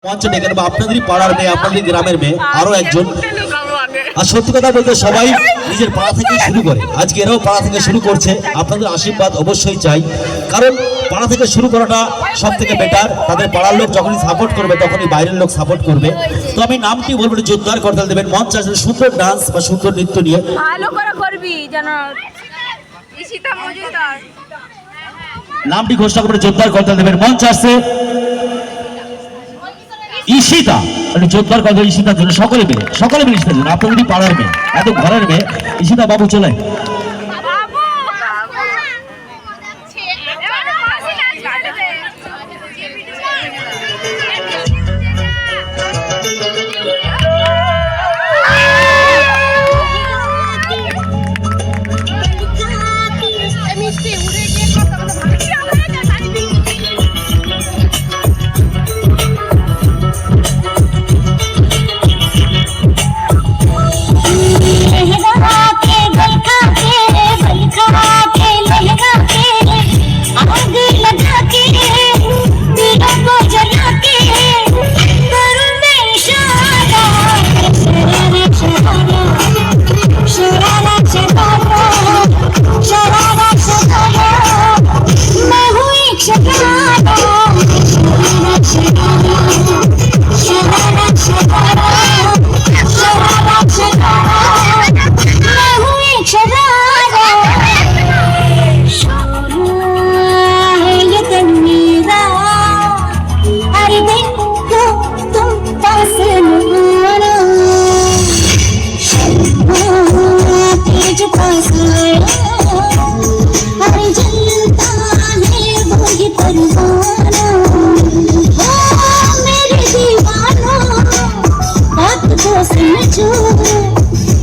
মঞ্চ ডেকে নেবো আপনাদেরই পাড়ার মেয়ে, আপনাদের গ্রামের মেয়ে, আরো একজন। আর সত্যি কথা বলতে সবাই নিজের পাড়া থেকে শুরু করে, আজকে এরাও পাড়া থেকে শুরু করছে। আপনাদের আশীর্বাদ অবশ্যই চাই, কারণ পাড়া থেকে শুরু করাটা সব থেকে বেটার। তাদের পাড়ার লোক যখনই সাপোর্ট করবে তখনই বাইরের লোক সাপোর্ট করবে। তো আমি নামটি বলবো, জোরদার করতাল দেবেন। মঞ্চ আসলে সুন্দর ডান্স বা সুন্দর নৃত্য নিয়ে ভালো করে করবি যেন ঈশিতা মজুমদার নামটি ঘোষণা করে জোরদার করতাল দেবেন। মঞ্চ আসছে ঈশিতা, জোরদার কথা ঈশিতার জন্য সকলে মিলে ঈশিতার জন্য, আপনাদেরই পাড়ার মেয়ে, এত ঘরের মেয়ে ঈশিতা বাবু চলে।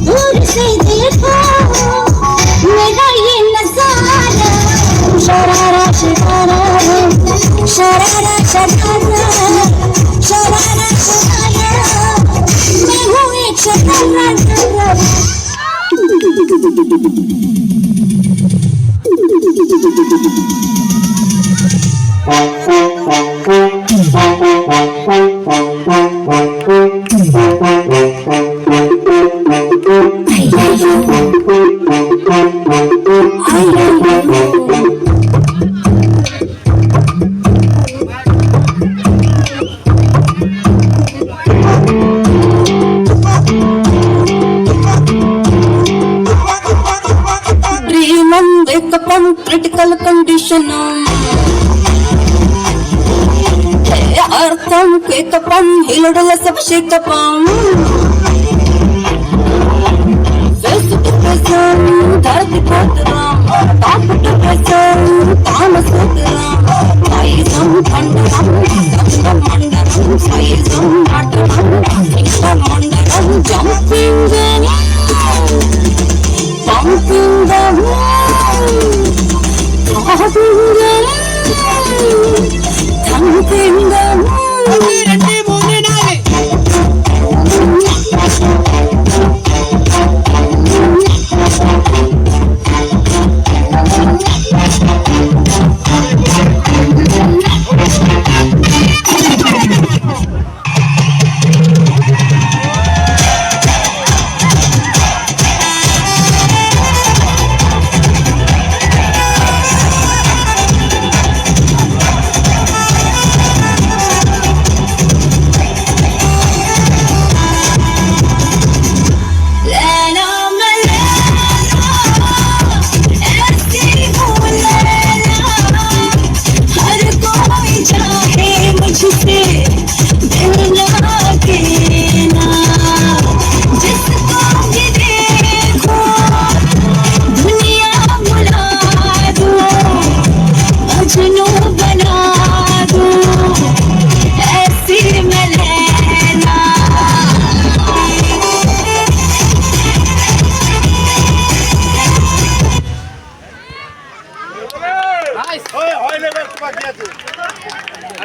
दूर से देखो मेरा ये नजारा, शरारा शरारा शरारा शरारा शरारा शरारा, मैं हूँ एक sharara wake up from critical condition. Earth on wake up on healed all sab shake up on. Face to prison, dharti potram, top to prison, tamas potram. Saisam pandaram, sapna mandaram, saisam mandaram, ikta mandaram, jumping the pumping the thumping the